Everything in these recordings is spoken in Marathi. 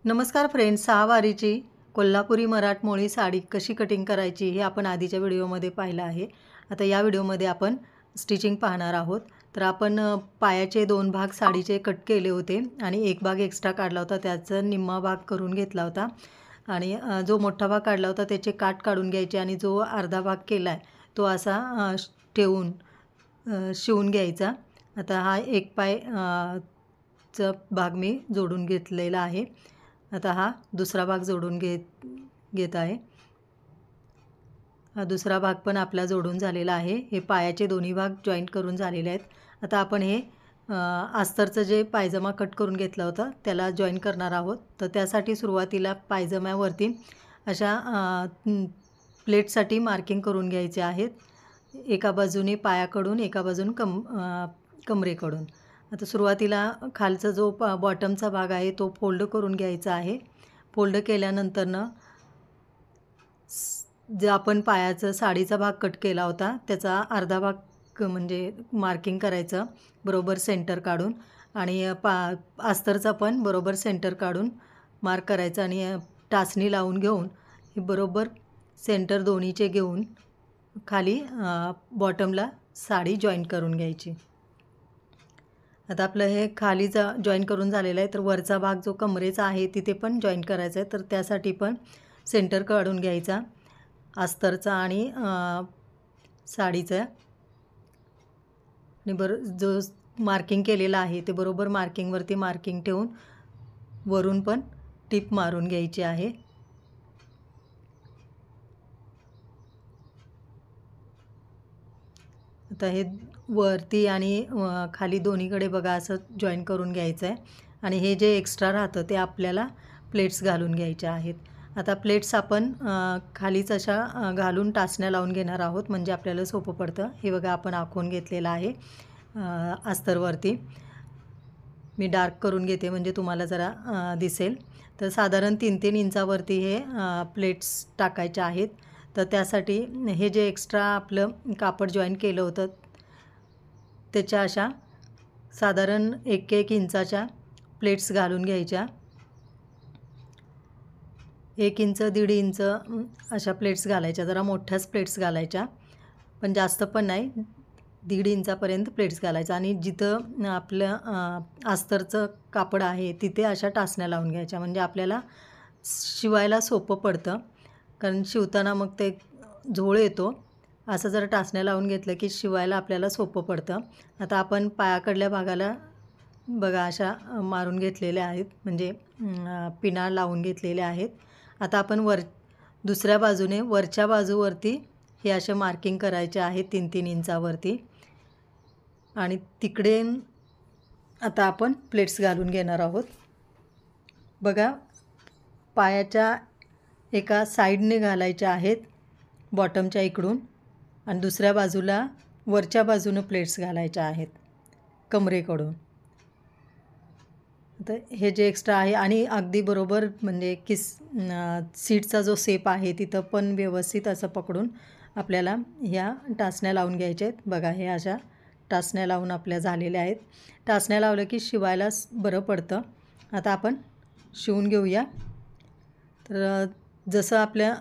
नमस्कार फ्रेंड्स, सहावारीची कोल्हापुरी मराठमोळी साडी कशी कटिंग करायची हे आपण आधीच्या व्हिडिओमध्ये पाहिलं आहे. आता या व्हिडिओमध्ये आपण स्टिचिंग पाहणार आहोत. तर आपण पायाचे 2 भाग साडीचे कट केले होते आणि एक भाग एक्स्ट्रा काढला होता, त्याचा निम्मा भाग करून घेतला होता आणि जो मोठा भाग काढला होता त्याचे काठ काढून घ्यायचे आणि जो अर्धा भाग केला आहे तो असा ठेवून शिवून घ्यायचा. आता हा एक पाय चा भाग मी जोडून घेतलेला आहे. आता हा दुसरा भाग जोडून घेत आहे. हा दुसरा भाग पण आपला जोडून झालेला आहे. हे पायाचे दोन्ही भाग जॉईंट करून झालेले आहेत. आता आपण हे अस्तरचं जे पायजमा कट करून घेतला होता त्याला जॉईन करणार आहोत. तर त्यासाठी सुरुवातीला पायजम्यावरती अशा प्लेटसाठी मार्किंग करून घ्यायचे आहेत. एका बाजूने पायाकडून, एका बाजून कमरेकडून. आता सुरुवातीला खालचा जो बॉटमचा भाग आहे तो फोल्ड करून घ्यायचा आहे. फोल्ड केल्यानंतरनं जे आपण पायाचा साडीचा भाग कट केला होता त्याचा अर्धा भाग म्हणजे मार्किंग करायचं बरोबर सेंटर काढून आणि अस्तरचा पण बरोबर सेंटर काढून मार्क करायचं आणि टाचणी लावून घेऊन हे बरोबर सेंटर दोन्हीचे घेऊन खाली बॉटमला साडी जॉईन करून घ्यायची. आता आपलं हे खालीचा जॉईन करून झालेला आहे. तर वरचा भाग जो कमरेचा आहे तिथे पण जॉईन करायचा आहे. तर त्यासाठी पण सेंटर काढून घ्यायचा अस्तरचा आणि साडीचा आणि जो मार्किंग केलेला आहे ते बरोबर मार्किंगवरती मार्किंग ठेवून वरून पण टिप मारून घ्यायची आहे. आता हे वरती आणि खाली दोन्हीकडे बघा असं जॉईन करून घ्यायचं आहे आणि हे जे एक्स्ट्रा राहतं ते आपल्याला प्लेट्स घालून घ्यायच्या आहेत. आता प्लेट्स आपण खालीच अशा घालून टाचण्या लावून घेणार आहोत म्हणजे आपल्याला सोपं पडतं. हे बघा आपण आखून घेतलेलं आहे अस्तरवरती. मी डार्क करून घेते म्हणजे तुम्हाला जरा दिसेल. तर साधारण 3-3 इंचावरती हे प्लेट्स टाकायच्या आहेत. तर त्यासाठी हे जे एक्स्ट्रा आपलं कापड जॉईन केलं होतं त्याच्या अशा साधारण 1-1 इंचाच्या प्लेट्स घालून घ्यायच्या. 1 इंच 1.5 इंच अशा प्लेट्स घालायच्या. जरा मोठ्याच प्लेट्स घालायच्या पण जास्त पण नाही. 1.5 इंचापर्यंत प्लेट्स घालायच्या आणि जिथं आपलं अस्तरचं कापड आहे तिथे अशा टाचण्या लावून घ्यायच्या म्हणजे आपल्याला शिवायला सोपं पडतं. कारण शिवताना मग ते झोळ येतो. असं जर टाचण्या लावून घेतलं की शिवायला आपल्याला सोपं पडतं. आता आपण पायाकडल्या भागाला बघा अशा मारून घेतलेल्या आहेत म्हणजे पिना लावून घेतलेल्या आहेत. आता आपण दुसऱ्या बाजूने वरच्या बाजूवरती हे असे मार्किंग करायचे आहे 3-3 इंचावरती आणि तिकडे आता आपण प्लेट्स घालून घेणार आहोत. बघा पायाच्या एका साईडने घालायच्या आहेत बॉटमच्या इकडून आणि दुसऱ्या बाजूला वरच्या बाजूनं प्लेट्स घालायच्या आहेत कमरेकडून. तर हे जे एक्स्ट्रा आहे आणि अगदी बरोबर म्हणजे सीटचा जो शेप आहे तिथं पण व्यवस्थित असं पकडून आपल्याला ह्या टाचण्या लावून घ्यायच्या आहेत. बघा हे अशा टाचण्या लावून आपल्या झालेल्या आहेत. टाचण्या लावलं की शिवायला बरं पडतं. आता आपण शिवून घेऊया. तर जसं आपल्या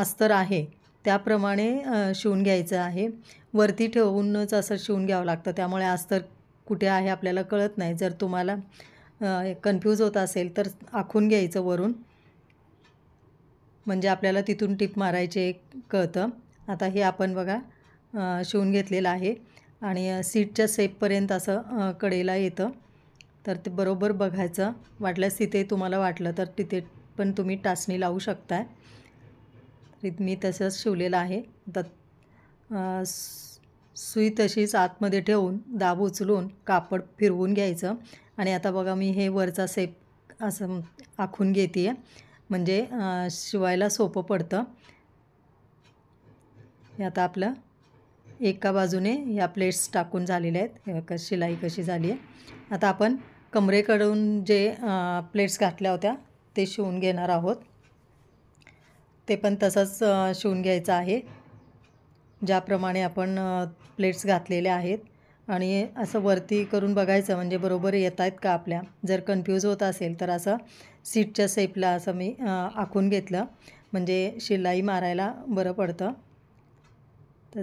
अस्तर आहे त्याप्रमाणे शिवून घ्यायचं आहे. वरती ठेवूनच असं शिवून घ्यावं लागतं त्यामुळे अस्तर कुठे आहे आपल्याला कळत नाही. जर तुम्हाला कन्फ्यूज होत असेल तर आखून घ्यायचं वरून म्हणजे आपल्याला तिथून टिप मारायचे कळतं. आता हे आपण बघा शिवून घेतलेलं आहे आणि सीटच्या शेपपर्यंत असं कडेला येतं. तर ते बरोबर बघायचं. वाटल्यास तिथे तुम्हाला वाटलं तर तिथे पण तुम्ही टाचणी लावू शकताय. मी तसंच शिवलेलं आहे. आता सुई तशीच आतमध्ये ठेवून दाब उचलून कापड फिरवून घ्यायचं आणि आता बघा मी हे वरचा शेप असं आखून घेते आहे म्हणजे शिवायला सोपं पडतं. हे आता आपलं एका बाजूने ह्या प्लेट्स टाकून झालेल्या आहेत. शिलाई कशी झाली आहे. आता आपण कमरेकडून जे प्लेट्स घातल्या होत्या ते शिवून घेणार आहोत. ते पण तसंच शिवून घ्यायचं आहे ज्याप्रमाणे आपण प्लेट्स घातलेल्या आहेत आणि असं वरती करून बघायचं म्हणजे बरोबर येत आहेत का आपल्या. जर कन्फ्यूज होत असेल तर असं सीटच्या शेपला असं मी आखून घेतलं, म्हणजे शिलाई मारायला बरं पडतं. तर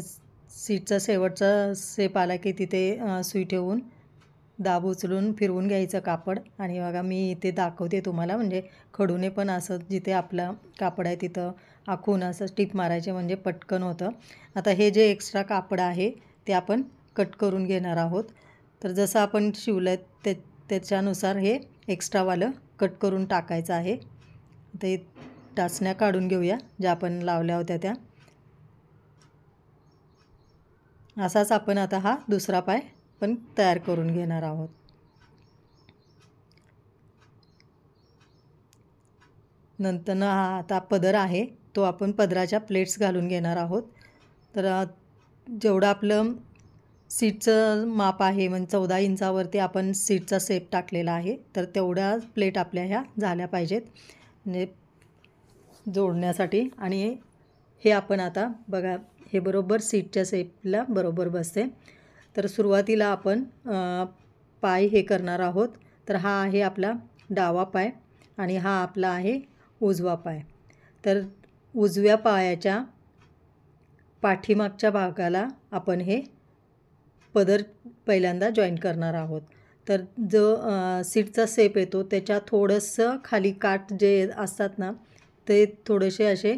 सीटचा शेवटचा शेप आला की तिथे सुई ठेवून दाब उचलून फिरवून घ्यायचं कापड. आणि बघा मी इथे दाखवते तुम्हाला, म्हणजे खडूने पण असं जिथे आपलं कापड आहे तिथं आखून असं टिप मारायचे, म्हणजे पटकन होतं. आता हे जे एक्स्ट्रा कापड आहे ते आपण कट करून घेणार आहोत. तर जसं आपण शिवलं आहे त्याच्यानुसार हे एक्स्ट्रावालं कट करून टाकायचं आहे. ते टाचण्या काढून घेऊया ज्या आपण लावल्या होत्या त्या. असाच आपण आता हा दुसरा पाय पण तयार करून घेणार आहोत. नंतर हा आता पदर आहे तो आपण पदराच्या प्लेट्स घालून घेणार आहोत. तर जेवढं आपलं सीटचं माप आहे, म्हणजे 14 इंचावरती आपण सीटचा शेप टाकलेला आहे, तर तेवढ्या प्लेट आपल्या ह्या झाल्या पाहिजेत म्हणजे जोडण्यासाठी. आणि हे आपण आता बघा हे बरोबर सीटच्या शेपला बरोबर बसते. तर सुरुवातीला आपण पाय हे करणार आहोत. तर हा आहे आपला डावा पाय आणि हा आपला आहे उजवा पाय. तर उजव्या पायाच्या पाठीमागच्या भागाला आपण हे पदर पहिल्यांदा जॉईन करणार आहोत. तर जो सीटचा शेप येतो त्याच्या थोडंसं खाली काठ जे असतात ना ते थोडेसे असे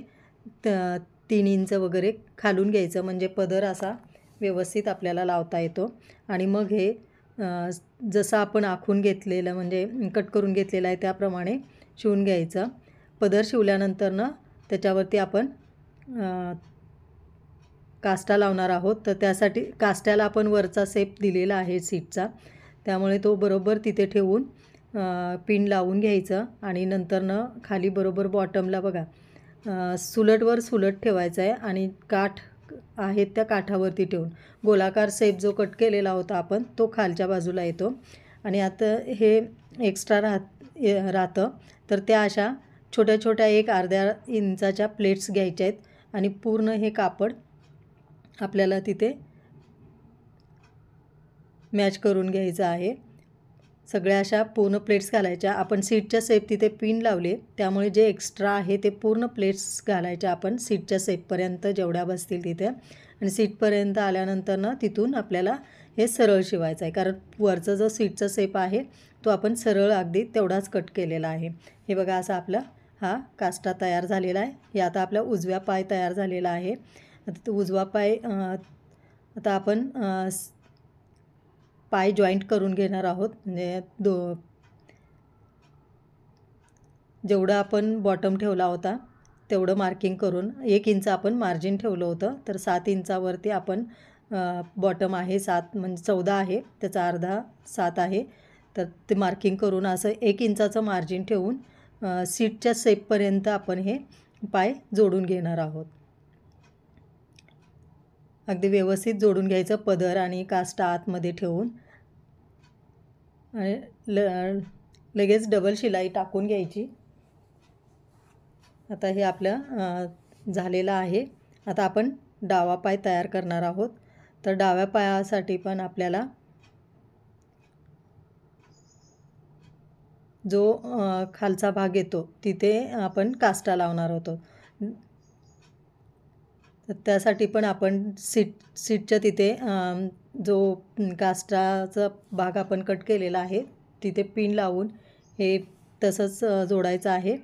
3 इंच वगैरे खालून घ्यायचं, म्हणजे पदर असा व्यवस्थित आपल्याला लावता येतो. आणि मग हे जसं आपण आखून घेतलेलं म्हणजे कट करून घेतलेलं आहे त्याप्रमाणे शिवून घ्यायचं. पदर शिवल्यानंतर ना त्याच्यावरती आपण काष्टा लावणार आहोत. तर त्यासाठी काष्ट्याला आपण वरचा शेप दिलेला आहे सीटचा, त्यामुळे तो बरोबर तिथे ठेवून पिन लावून घ्यायचं. आणि नंतरनं खाली बरोबर बॉटमला बघा सुलटवर सुलट ठेवायचं आहे आणि काठ आहेत त्या काठावरती ठेवून गोलाकार शेप जो कट केलेला होता आपण तो खालच्या बाजूला येतो. आणि आता हे एक्स्ट्रा राहतं तर त्या अशा छोट्या छोट्या एक अर्ध्या इंचाच्या प्लेट्स घ्यायच्या आहेत आणि पूर्ण हे कापड आपल्याला तिथे मॅच करून घ्यायचं आहे. सगळ्या अशा पूर्ण प्लेट्स घालायच्या. आपण सीटच्या शेप तिथे पिन लावले त्यामुळे जे एक्स्ट्रा आहे ते पूर्ण प्लेट्स घालायच्या आपण सीटच्या शेपपर्यंत जेवढ्या बसतील तिथे. आणि सीटपर्यंत आल्यानंतर ना तिथून आपल्याला हे सरळ शिवायचं आहे, कारण वरचा जो सीटचा शेप आहे तो आपण सरळ अगदी तेवढाच कट केलेला आहे. हे बघा असा आपला हा काष्टा तयार झालेला आहे. हे आता आपला उजव्या पाय तयार झालेला आहे. आता उजवा पाय आता आपण पाय जॉईंट करून घेणार आहोत. म्हणजे जेवढं आपण बॉटम ठेवला होता तेवढं मार्किंग करून 1 इंच आपण मार्जिन ठेवलं होतं. तर 7 इंचावरती आपण बॉटम आहे 7 म्हणजे 14 आहे, त्याचा अर्धा 7 आहे. तर ते मार्किंग करून असं 1 इंचाचं मार्जिन ठेवून सीटच्या शेपपर्यंत आपण हे पाय जोडून घेणार आहोत. अगदी व्यवस्थित जोडून घ्यायचं पदर आणि काष्टा आतमध्ये ठेवून. आणि लगेच डबल शिलाई टाकून घ्यायची. आता हे आपलं झालेलं आहे. आता आपण डावा पाय तयार करणार आहोत. तर डाव्या पायासाठी पण आपल्याला जो खालचा भाग येतो तिथे आपण काष्टा लावणार होतो. तर त्यासाठी पण आपण सीटच्या तिथे जो काष्टाचा भाग आपण कट केलेला आहे तिथे पिन लावून हे तसंच जोडायचं आहे.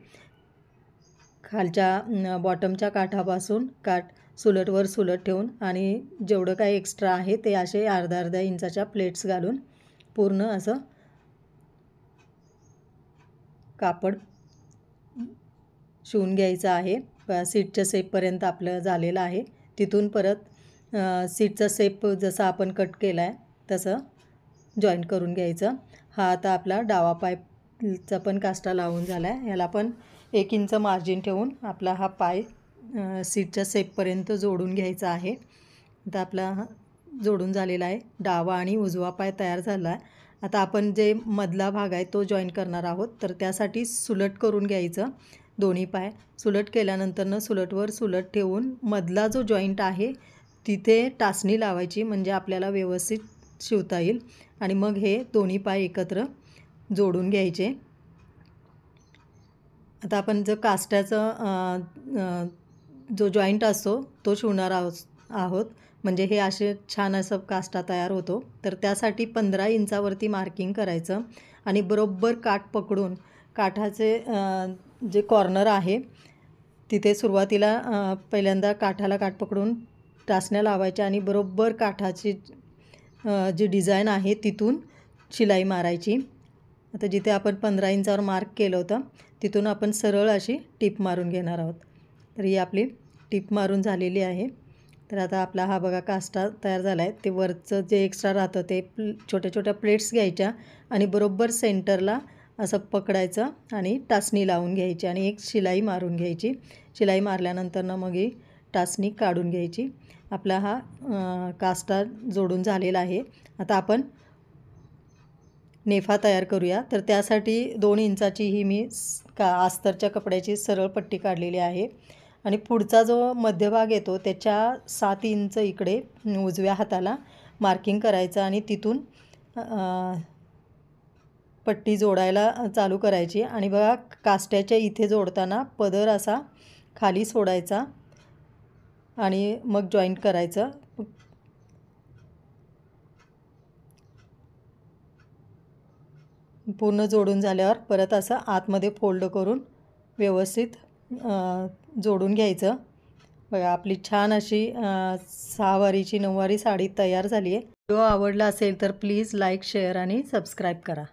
खालच्या बॉटमच्या काठापासून काठ सुलटवर सुलट ठेवून आणि जेवढं काही एक्स्ट्रा आहे ते असे अर्ध्या अर्ध्या इंचाच्या प्लेट्स घालून पूर्ण असं कापड शिवून घ्यायचं आहे. सीटच्या शेपपर्यंत आपलं झालेलं आहे. तिथून परत सीटचा शेप जसा आपण कट केला आहे तसं जॉईंट करून घ्यायचं. हा आता आपला डावा पायचा पण काष्टा लावून झाला आहे. याला पण 1 इंच मार्जिन ठेवून आपला हा पाय सीटच्या शेपपर्यंत जोडून घ्यायचा आहे. आता आपला जोडून झालेला आहे. डावा आणि उजवा पाय तयार झाला आहे. आता आपण जे मधला भाग आहे तो जॉईन करणार आहोत. तर त्यासाठी सुलट करून घ्यायचं दोन्ही पाय. सुलट केल्यानंतरनं सुलटवर सुलट ठेवून मधला जो जॉईंट आहे तिथे टाचणी लावायची, म्हणजे आपल्याला व्यवस्थित शिवता येईल. आणि मग हे दोन्ही पाय एकत्र जोडून घ्यायचे. आता आपण जो कास्ट्याचा जो जॉईंट असतो तो शिवणार आहोत म्हणजे हे असे छान असं काष्टा तयार होतो। तर त्यासाठी 15 इंचावरती मार्किंग करायचं आणि बरोबर काठ पकडून काठाचे जे कॉर्नर आहे तिथे सुरुवातीला पहिल्यांदा काठाला काठ पकडून टाचण्या लावायच्या आणि बरोबर काठाची जी डिझाईन आहे तिथून शिलाई मारायची। आता जिथे आपण 15 इंचावर मार्क केलं होतं तिथून आपण सरळ अशी टिप मारून घेणार आहोत। तर ही आपली टिप मारून झालेली आहे। तर आता आपला हा बघा काष्टा तयार झाला आहे। ते वरचं जे एक्स्ट्रा राहतं ते छोट्या छोट्या प्लेट्स घ्यायच्या आणि बरोबर सेंटरला असं पकडायचं आणि टाचणी लावून घ्यायची आणि एक शिलाई मारून घ्यायची। शिलाई मारल्यानंतर मग ही टाचणी काढून घ्यायची। आपला हा काष्टा जोडून झालेला आहे। आता आपण नेफा तयार करूया। तर त्यासाठी 2 इंचाची ही मी अस्तरच्या कपड्याची सरळ पट्टी काढलेली आहे आणि पुढचा जो मध्यभाग येतो त्याच्या 7 इंच इकडे उजव्या हाताला मार्किंग करायचं आणि तिथून पट्टी जोडायला चालू करायची आणि बघा काष्ट्याच्या इथे जोडताना पदर असा खाली सोडायचा आणि मग जॉईंट करायचं। पूर्ण जोडून झाल्यावर परत असं आतमध्ये फोल्ड करून व्यवस्थित जोडून घ्यायचं। बघा आपली छान अशी 6 वारीची 9 वारी साडी तयार झाली आहे। व्हिडिओ आवडला असेल तर प्लीज लाईक शेअर आणि सबस्क्राईब करा।